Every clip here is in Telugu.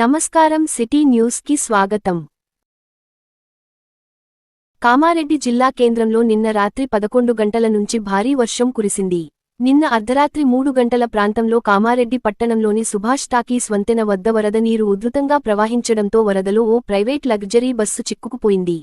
నమస్కారం సిటీ న్యూస్ కి స్వాగతం. కామారెడ్డి జిల్లా కేంద్రంలో నిన్న రాత్రి 11 గంటల నుంచి భారీ వర్షం కురిసింది. నిన్న అర్ధరాత్రి 3 గంటల ప్రాంతంలో కామారెడ్డి పట్టణంలోని సుభాష్ టాకీస్ వంతెన వద్ద వరద నీరు ఉధృతంగా ప్రవహించడంతో వరదలో ఓ ప్రైవేట్ లగ్జరీ బస్సు చిక్కుకుపోయింది.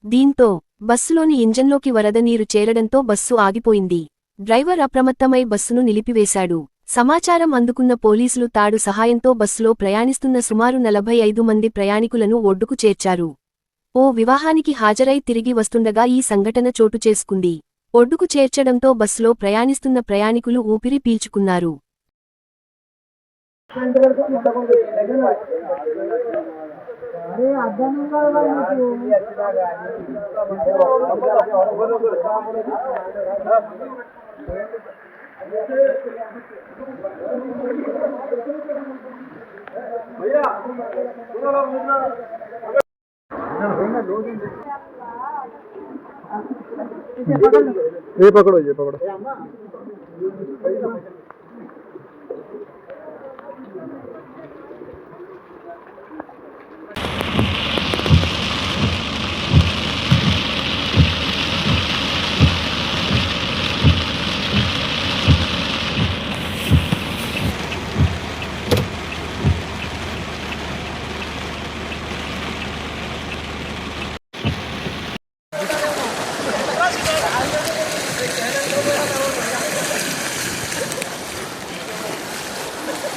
దీంతో బస్సులోని ఇంజన్లోకి వరద నీరు చేరడంతో బస్సు ఆగిపోయింది. డ్రైవర్ అప్రమత్తమై బస్సును నిలిపివేశాడు. సమాచారం అందుకున్న పోలీసులు తాడు సహాయంతో బస్సులో ప్రయాణిస్తున్న సుమారు 45 మంది ప్రయాణికులను ఒడ్డుకు చేర్చారు. ఓ వివాహానికి హాజరై తిరిగి వస్తుండగా ఈ సంఘటన చోటు చేసుకుంది. ఒడ్డుకు చేర్చడంతో బస్సులో ప్రయాణిస్తున్న ప్రయాణికులు ఊపిరి పీల్చుకున్నారు. ये पकड़ो ये पकड़ो।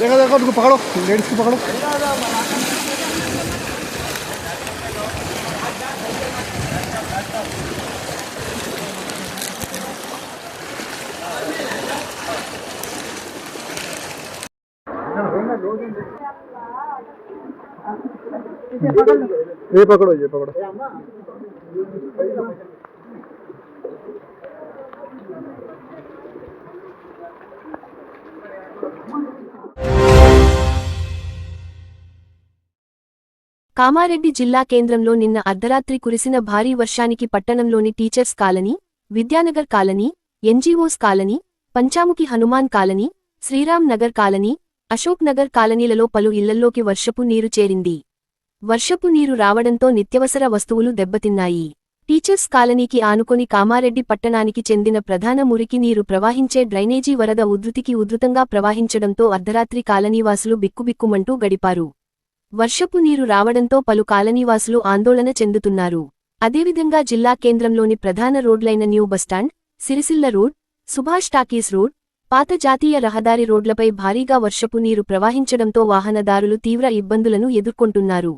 देखो देखो उनको पकड़ो, लेडीज को पकड़ो। ये पकड़ो ये पकड़ो। కామారెడ్డి జిల్లా కేంద్రంలో నిన్న అర్ధరాత్రి కురిసిన భారీ వర్షానికి పట్టణంలోని teachers colony, Vidyanagar colony, NGOs colony, Panchamukhi Hanuman colony, Sriram Nagar colony, Ashok Nagar కాలనీలలో పలు ఇళ్లల్లోకి వర్షపు నీరు చేరింది. వర్షపు నీరు రావడంతో నిత్యవసర వస్తువులు దెబ్బతిన్నాయి. టీచర్స్ కాలనీకి ఆనుకొని కామారెడ్డి పట్టణానికి చెందిన ప్రధాన మురికి నీరు ప్రవాహించే డ్రైనేజీ వరద ఉధృతంగా ప్రవాహించడంతో అర్ధరాత్రి కాలనీవాసులు బిక్కుబిక్కుమంటూ గడిపారు. వర్షపు నీరు రావడంతో పలు కాలనీవాసులు ఆందోళన చెందుతున్నారు. అదేవిధంగా జిల్లా కేంద్రంలోని ప్రధాన రోడ్లైన new bus stand, Sircilla road, Subhash talkies road, పాత జాతీయ రహదారి రోడ్లపై భారీగా వర్షపు నీరు ప్రవాహించడంతో వాహనదారులు తీవ్ర ఇబ్బందులను ఎదుర్కొంటున్నారు.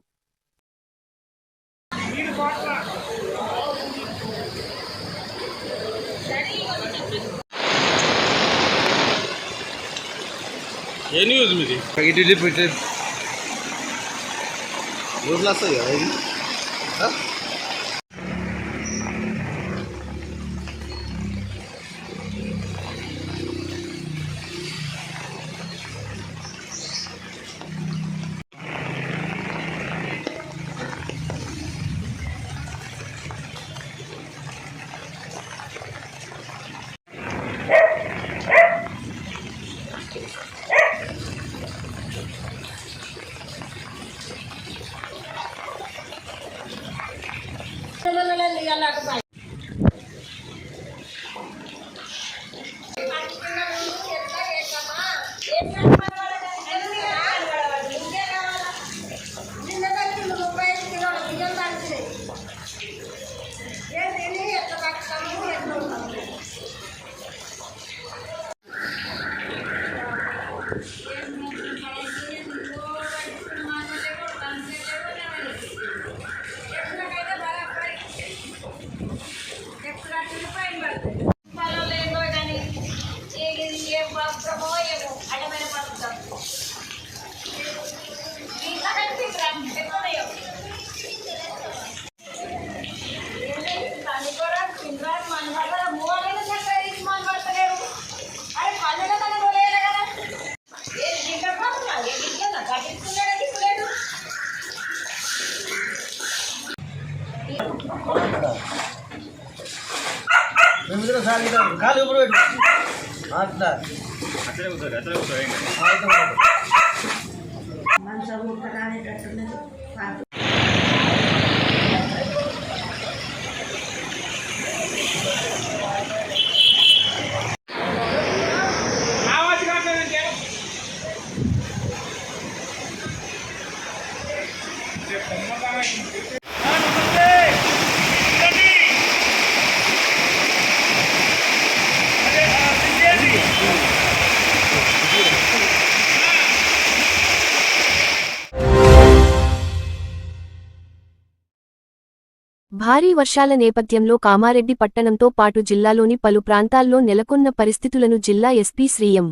रोज लास्ट है हाँ खाली ऊपर बैठो अच्छा अच्छा उधर ऐसा उधर मन सब कराने భారీ వర్షాల నేపథ్యంలో కామారెడ్డి పట్టణంతో పాటు జిల్లాలోని పలు ప్రాంతాల్లో నెలకొన్న పరిస్థితులను జిల్లా ఎస్పీ శ్రీ ఎం.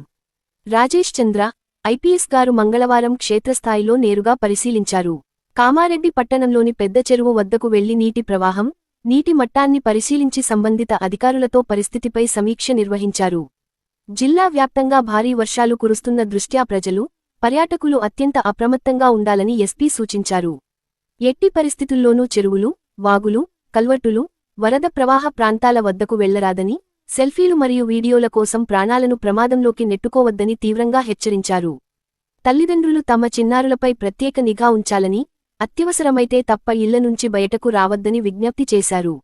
రాజేష్ చంద్ర, ఐపీఎస్ గారు మంగళవారం క్షేత్రస్థాయిలో నేరుగా పరిశీలించారు. కామారెడ్డి పట్టణంలోని పెద్ద చెరువు వద్దకు వెళ్లి నీటి ప్రవాహం, నీటి మట్టాన్ని పరిశీలించి సంబంధిత అధికారులతో పరిస్థితిపై సమీక్ష నిర్వహించారు. జిల్లా వ్యాప్తంగా భారీ వర్షాలు కురుస్తున్న దృష్ట్యా ప్రజలు, పర్యాటకులు అత్యంత అప్రమత్తంగా ఉండాలని ఎస్పీ సూచించారు. ఎట్టి పరిస్థితుల్లోనూ చెరువులు, వాగులు, కల్వర్టులు, వరద ప్రవాహ ప్రాంతాల వద్దకు వెళ్లరాదని, సెల్ఫీలు మరియు వీడియోల కోసం ప్రాణాలను ప్రమాదంలోకి నెట్టుకోవద్దని తీవ్రంగా హెచ్చరించారు. తల్లిదండ్రులు తమ చిన్నారులపై ప్రత్యేక నిఘా ఉంచాలని, అత్యవసరమైతే తప్ప ఇళ్ల నుంచి బయటకు రావద్దని విజ్ఞప్తి చేశారు.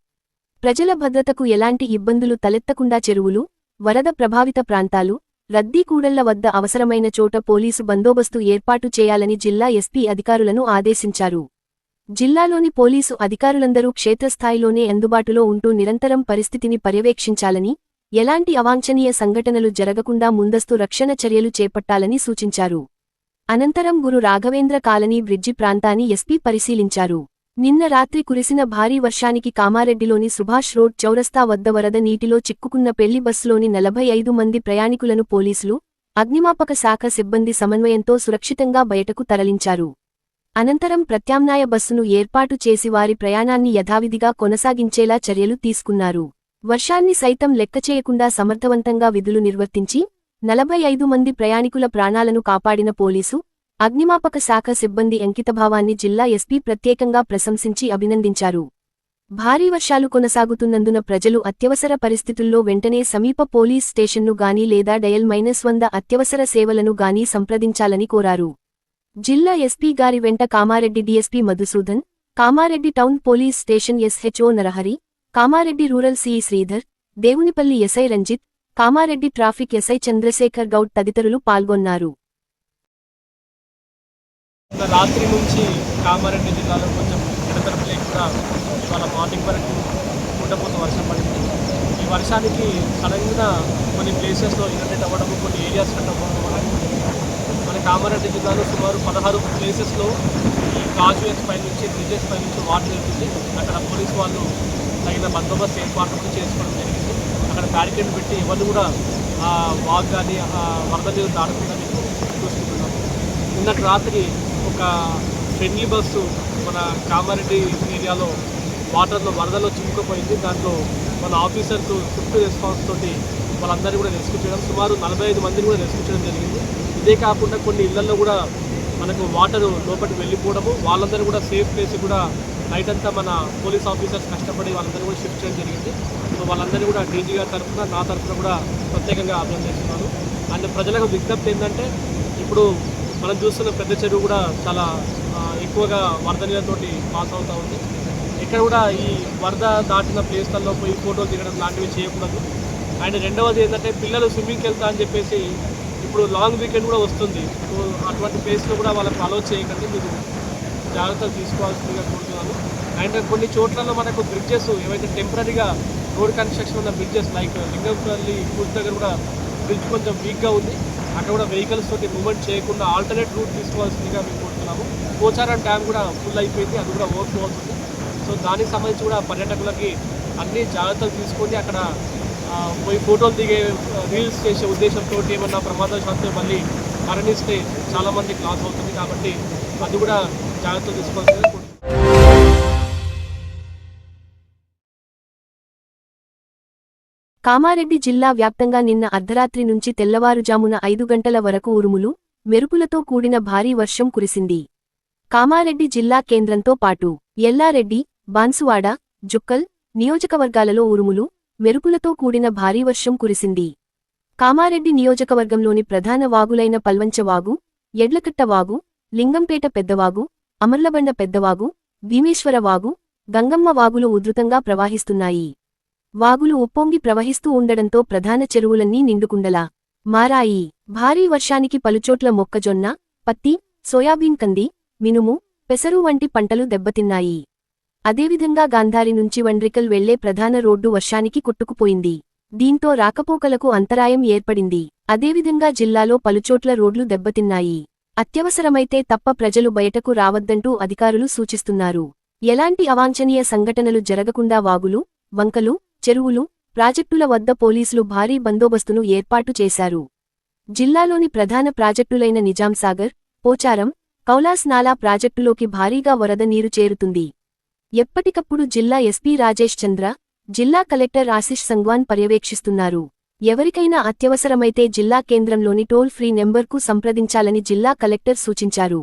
ప్రజల భద్రతకు ఎలాంటి ఇబ్బందులు తలెత్తకుండా చెరువులు, వరద ప్రభావిత ప్రాంతాలు, రద్దీ కూడళ్ల వద్ద అవసరమైన చోట పోలీసు బందోబస్తు ఏర్పాటు చేయాలని జిల్లా ఎస్పీ అధికారులను ఆదేశించారు. జిల్లాలోని పోలీసు అధికారులందరూ క్షేత్రస్థాయిలోనే అందుబాటులో ఉంటూ నిరంతరం పరిస్థితిని పర్యవేక్షించాలని, ఎలాంటి అవాంఛనీయ సంఘటనలు జరగకుండా ముందస్తు రక్షణ చర్యలు చేపట్టాలని సూచించారు. అనంతరం గురు రాఘవేంద్ర కాలనీ బ్రిడ్జి ప్రాంతాన్ని ఎస్పీ పరిశీలించారు. నిన్న రాత్రి కురిసిన భారీ వర్షానికి కామారెడ్డిలోని సుభాష్ రోడ్ చౌరస్తా వద్ద వరద నీటిలో చిక్కుకున్న పెళ్లి బస్సులోని 45 మంది ప్రయాణికులను పోలీసులు, అగ్నిమాపక శాఖ సిబ్బంది సమన్వయంతో సురక్షితంగా బయటకు తరలించారు. అనంతరం ప్రత్యామ్నాయ బస్సును ఏర్పాటు చేసి వారి ప్రయాణాన్ని యథావిధిగా కొనసాగించేలా చర్యలు తీసుకున్నారు. వర్షాన్ని సైతం లెక్కచేయకుండా సమర్థవంతంగా విధులు నిర్వర్తించి 45 మంది ప్రయాణికుల ప్రాణాలను కాపాడిన పోలీసు, అగ్నిమాపక శాఖ సిబ్బంది అంకితభావాన్ని జిల్లా ఎస్పీ ప్రత్యేకంగా ప్రశంసించి అభినందించారు. భారీ వర్షాలు కొనసాగుతున్నందున ప్రజలు అత్యవసర పరిస్థితుల్లో వెంటనే సమీప పోలీస్ స్టేషన్ను గానీ లేదా డయల్ -100 అత్యవసర సేవలను గానీ సంప్రదించాలని కోరారు. జిల్లా ఎస్పీ గారి వెంట Kamareddy DSP Madhusudan, Kamareddy town police station SHO Narahari, Kamareddy rural CI Sridhar, Devunipalli SI Ranjith, Kamareddy traffic SI Chandrashekar Goud తదితరులు పాల్గొన్నారు. రాత్రి నుంచి కామారెడ్డి జిల్లాలో కొంచెం ఎడతెరపు లేకుండా ఇవాళ మార్నింగ్ వరకు కుండపోత వర్షం పడింది. ఈ వర్షానికి సడన్గా కొన్ని ప్లేసెస్లో ఇన్అండేట్ అవ్వడం, కొన్ని ఏరియాస్ కట్ అవ్వడం వల్ల మన కామారెడ్డి జిల్లాలో సుమారు 16 ప్లేసెస్లో ఈ కాజ్వేస్ పై నుంచి, బ్రిడ్జెస్ పై నుంచి వాటర్ వెళ్తుంది. అక్కడ పోలీసు వాళ్ళు తగిన బందోబస్తు ఏర్పాట్లు చేసుకోవడం జరిగింది. అక్కడ బ్యారికేడ్ పెట్టి ఎవరు కూడా వాగ్ కానీ వరద నీరు దాటకుండా చూసుకుంటున్నాము. నిన్నటి రాత్రి ఒక ఫ్రెండ్లీ బస్సు మన కామారెడ్డి ఏరియాలో వాటర్లో వరదలో చిక్కుకుపోయింది. దాంట్లో మన ఆఫీసర్స్ స్విఫ్ట్ రెస్పాన్స్ తోటి వాళ్ళందరినీ కూడా రెస్క్యూ చేయడం, సుమారు 45 మందిని కూడా రెస్క్యూ చేయడం జరిగింది. ఇదే కాకుండా కొన్ని ఇళ్లలో కూడా మనకు వాటర్ లోపలికి వెళ్ళిపోవడము, వాళ్ళందరూ కూడా సేఫ్ ప్లేస్ కూడా నైట్ అంతా మన పోలీస్ ఆఫీసర్స్ కష్టపడి వాళ్ళందరూ కూడా షిఫ్ట్ చేయడం జరిగింది. సో వాళ్ళందరినీ కూడా డీజీ గారి తరఫున, నా తరఫున కూడా ప్రత్యేకంగా అభినందిస్తున్నాను. అండ్ ప్రజలకు విజ్ఞప్తి ఏంటంటే, ఇప్పుడు మనం చూస్తున్న పెద్ద చెరువు కూడా చాలా ఎక్కువగా వరద నీళ్ళతోటి పాస్ అవుతూ ఉంది. ఇక్కడ కూడా ఈ వరద దాటిన ప్లేస్లలో పోయి ఫోటోలు దిగడం లాంటివి చేయకూడదు. అండ్ రెండవది ఏంటంటే, పిల్లలు స్విమ్మింగ్కి వెళ్తా అని చెప్పేసి ఇప్పుడు లాంగ్ వీకెండ్ కూడా వస్తుంది. సో అటువంటి ప్లేస్లో కూడా వాళ్ళకి అలో చేయకండి, మీరు జాగ్రత్తలు తీసుకోవాల్సిందిగా కోరుతున్నాను. అండ్ కొన్ని చోట్లలో మనకు బ్రిడ్జెస్ ఏవైతే టెంపరీగా రోడ్ కన్స్ట్రక్షన్ ఉన్న బ్రిడ్జెస్ లైక్ లింగంపల్లి పూర్తి దగ్గర కూడా బ్రిడ్జ్ కొంచెం వీక్గా ఉంది. అక్కడ కూడా వెహికల్స్ తోటి మూవ్మెంట్ చేయకుండా ఆల్టర్నేట్ రూట్ తీసుకోవాల్సిందిగా మేము కోరుతున్నాము. పోచారం డ్యామ్ కూడా ఫుల్ అయిపోయింది, అది కూడా ఓవర్ఫ్లో అవుతుంది. సో దానికి సంబంధించి కూడా పర్యాటకులకి అన్ని జాగ్రత్తలు తీసుకొని అక్కడ పోయి ఫోటోలు దిగే, రీల్స్ చేసే ఉద్దేశంతో ఏమన్నా ప్రమాదశాత్తు మళ్ళీ మరణిస్తే చాలామందికి లాస్ అవుతుంది. కాబట్టి అది కూడా జాగ్రత్తలు తీసుకోవాల్సిందిగా కోరుతున్నాను. కామారెడ్డి జిల్లా వ్యాప్తంగా నిన్న అర్ధరాత్రి నుంచి తెల్లవారుజామున 5 గంటల వరకు ఉరుములు, మెరుపులతో కూడిన భారీ వర్షం కురిసింది. కామారెడ్డి జిల్లా కేంద్రంతో పాటు ఎల్లారెడ్డి, బాన్సువాడ, జుక్కల్ నియోజకవర్గాలలో ఉరుములు, మెరుపులతో కూడిన భారీ వర్షం కురిసింది. కామారెడ్డి నియోజకవర్గంలోని ప్రధాన వాగులైన పల్వంచ వాగు, ఎడ్లకట్ట వాగు, లింగంపేట పెద్దవాగు, అమర్లబండ పెద్దవాగు, భీమేశ్వర వాగు, గంగమ్మ వాగులు ఉధృతంగా ప్రవాహిస్తున్నాయి. వాగులు ఉప్పొంగి ప్రవహిస్తూ ఉండడంతో ప్రధాన చెరువులన్నీ నిండుకుండలా మారాయి. భారీ వర్షానికి పలుచోట్ల మొక్కజొన్న, పత్తి, సోయాబీన్ కంది, మినుము, పెసరు వంటి పంటలు దెబ్బతిన్నాయి. అదేవిధంగా గాంధారి నుంచి వండ్రికల్ వెళ్లే ప్రధాన రోడ్డు వర్షానికి కొట్టుకుపోయింది. దీంతో రాకపోకలకు అంతరాయం ఏర్పడింది. అదేవిధంగా జిల్లాలో పలుచోట్ల రోడ్లు దెబ్బతిన్నాయి. అత్యవసరమైతే తప్ప ప్రజలు బయటకు రావద్దంటూ అధికారులు సూచిస్తున్నారు. ఎలాంటి అవాంఛనీయ సంఘటనలు జరగకుండా వాగులు, వంకలు, చెరువులు, ప్రాజెక్టుల వద్ద పోలీసులు భారీ బందోబస్తును ఏర్పాటు చేశారు. జిల్లాలోని ప్రధాన ప్రాజెక్టులైన నిజాంసాగర్, పోచారం, కౌలాస్ నాలా ప్రాజెక్టులోకి భారీగా వరద నీరు చేరుతుంది. ఎప్పటికప్పుడు జిల్లా ఎస్పీ రాజేష్ చంద్ర, జిల్లా కలెక్టర్ ఆశిష్ సంగ్వాన్ పర్యవేక్షిస్తున్నారు. ఎవరికైనా అత్యవసరమైతే జిల్లా కేంద్రంలోని టోల్ ఫ్రీ నెంబర్కు సంప్రదించాలని జిల్లా కలెక్టర్ సూచించారు.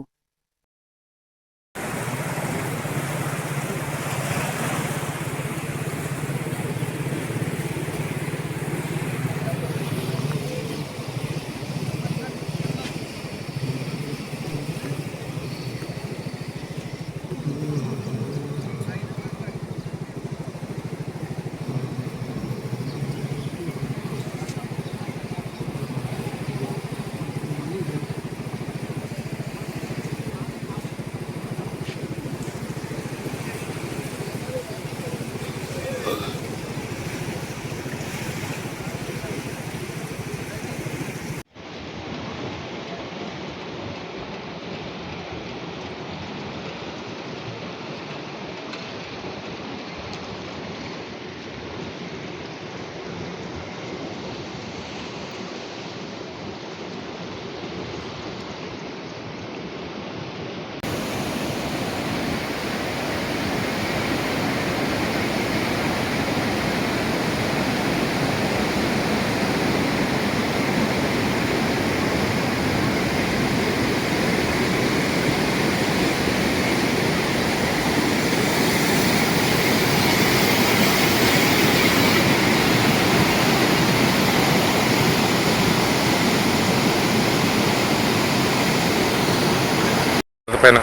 పైన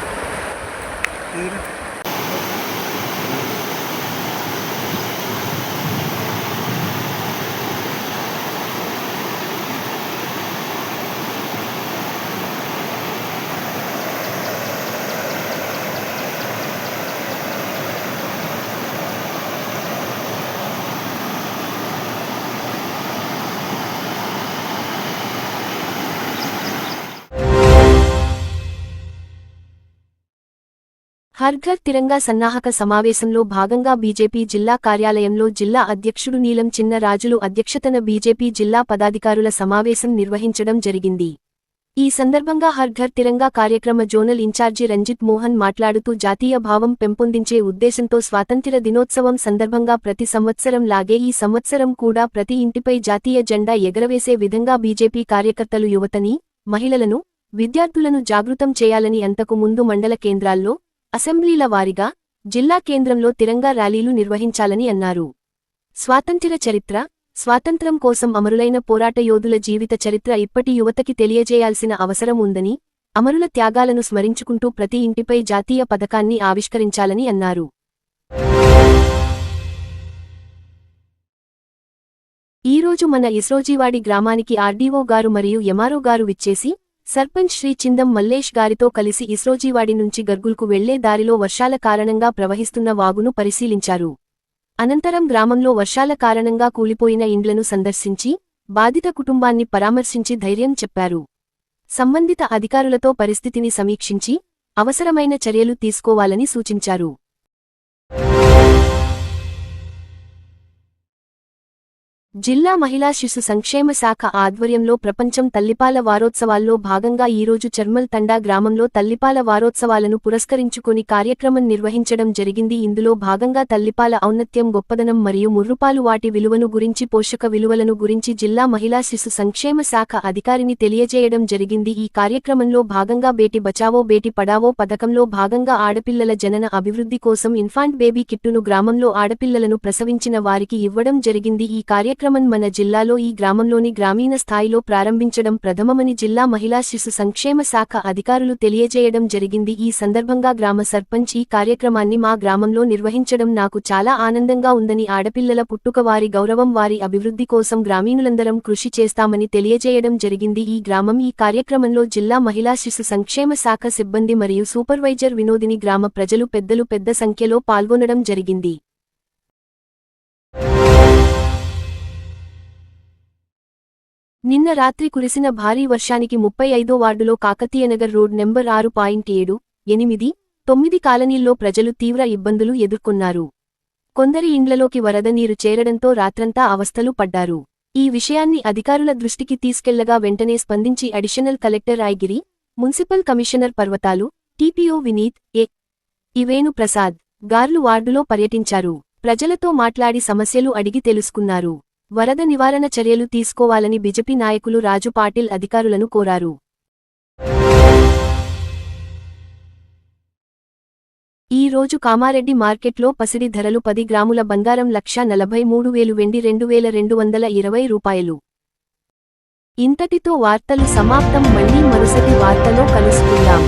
హర్ ఘర్ తిరంగా సన్నాహక సమావేశంలో భాగంగా బీజేపీ జిల్లా కార్యాలయంలో జిల్లా అధ్యక్షుడు నీలం చిన్నరాజులు అధ్యక్షతన బీజేపీ జిల్లా పదాధికారుల సమావేశం నిర్వహించడం జరిగింది. ఈ సందర్భంగా హర్ ఘర్ తిరంగా కార్యక్రమ జోనల్ ఇన్ఛార్జి రంజిత్ మోహన్ మాట్లాడుతూ జాతీయ భావం పెంపొందించే ఉద్దేశంతో స్వాతంత్ర్య దినోత్సవం సందర్భంగా ప్రతి సంవత్సరం లాగే ఈ సంవత్సరం కూడా ప్రతి ఇంటిపై జాతీయ జెండా ఎగరవేసే విధంగా బీజేపీ కార్యకర్తలు యువతని, మహిళలను, విద్యార్థులను జాగృతం చేయాలని అంతకు ముందు మండల కేంద్రాల్లో, అసెంబ్లీల వారీగా, జిల్లా కేంద్రంలో తిరంగా ర్యాలీలు నిర్వహించాలని అన్నారు. స్వాతంత్ర్య చరిత్ర, స్వాతంత్ర్యం కోసం అమరులైన పోరాట యోధుల జీవిత చరిత్ర ఇప్పటి యువతకి తెలియజేయాల్సిన అవసరం ఉందని, అమరుల త్యాగాలను స్మరించుకుంటూ ప్రతి ఇంటిపై జాతీయ పథకాన్ని ఆవిష్కరించాలని అన్నారు. ఈరోజు మన ఇస్రోజీవాడి గ్రామానికి ఆర్డీఓ గారు మరియు ఎంఆర్ఓ గారు విచ్చేసి, సర్పంచ్ శ్రీ చిందం మల్లేష్ గారితో కలిసి ఇస్రోజీవాడి నుంచి గర్గుల్కు వెళ్లే దారిలో వర్షాల కారణంగా ప్రవహిస్తున్న వాగును పరిశీలించారు. అనంతరం గ్రామంలో వర్షాల కారణంగా కూలిపోయిన ఇండ్లను సందర్శించి, బాధిత కుటుంబాన్ని పరామర్శించి ధైర్యం చెప్పారు. సంబంధిత అధికారులతో పరిస్థితిని సమీక్షించి, అవసరమైన చర్యలు తీసుకోవాలని సూచించారు. జిల్లా మహిళా శిశు సంక్షేమ శాఖ ఆధ్వర్యంలో ప్రపంచం తల్లిపాల వారోత్సవాల్లో భాగంగా ఈరోజు చర్మల్ తండా గ్రామంలో తల్లిపాల వారోత్సవాలను పురస్కరించుకొని కార్యక్రమం నిర్వహించడం జరిగింది. ఇందులో భాగంగా తల్లిపాల ఔన్నత్యం, గొప్పదనం మరియు ముర్రుపాలు వాటి విలువను గురించి, పోషక విలువలను గురించి జిల్లా మహిళా శిశు సంక్షేమ శాఖ అధికారిని తెలియజేయడం జరిగింది. ఈ కార్యక్రమంలో భాగంగా బేటీ బచావో బేటీ పడావో పథకంలో భాగంగా ఆడపిల్లల జనన అభివృద్ధి కోసం ఇన్ఫాంట్ బేబీ కిట్టును గ్రామంలో ఆడపిల్లలను ప్రసవించిన వారికి ఇవ్వడం జరిగింది. ఈ కార్యక్రమం కార్యక్రమం మన జిల్లాలో ఈ గ్రామంలోని గ్రామీణ స్థాయిలో ప్రారంభించడం ప్రథమమని జిల్లా మహిళా శిశు సంక్షేమ శాఖ అధికారులు తెలియజేయడం జరిగింది. ఈ సందర్భంగా గ్రామ సర్పంచ్ ఈ కార్యక్రమాన్ని మా గ్రామంలో నిర్వహించడం నాకు చాలా ఆనందంగా ఉందని, ఆడపిల్లల పుట్టుక వారి గౌరవం వారి అభివృద్ధి కోసం గ్రామీణులందరం కృషి చేస్తామని తెలియజేయడం జరిగింది. ఈ గ్రామం ఈ కార్యక్రమంలో జిల్లా మహిళా శిశు సంక్షేమ శాఖ సిబ్బంది మరియు సూపర్వైజర్ వినోదిని, గ్రామ ప్రజలు పెద్దలు పెద్ద సంఖ్యలో పాల్గొనడం జరిగింది. నిన్న రాత్రి కురిసిన భారీ వర్షానికి 35వ వార్డులో కాకతీయనగర్ రోడ్ నెంబర్ 6.7, 8, 9 కాలనీల్లో ప్రజలు తీవ్ర ఇబ్బందులు ఎదుర్కొన్నారు. కొందరి ఇండ్లలోకి వరద నీరు చేరడంతో రాత్రంతా అవస్థలు పడ్డారు. ఈ విషయాన్ని అధికారుల దృష్టికి తీసుకెళ్లగా వెంటనే స్పందించి అడిషనల్ కలెక్టర్ ఐగిరి, మున్సిపల్ కమిషనర్ పర్వతాలు, టీపీఓ వినీత్ వేణు ప్రసాద్ గార్లు వార్డులో పర్యటించారు. ప్రజలతో మాట్లాడి సమస్యలు అడిగి తెలుసుకున్నారు. వరద నివారణ చర్యలు తీసుకోవాలని బీజేపీ నాయకులు రాజు పాటిల్ అధికారులను కోరారు. ఈ రోజు కామారెడ్డి మార్కెట్లో పసిడి ధరలు 10 గ్రాముల బంగారం 1,43,000 వెండి 2,220 రూపాయలు. ఇంతటితో వార్తలు సమాప్తం. మళ్లీ మరుసటి వార్తలో కలుసుకుందాం.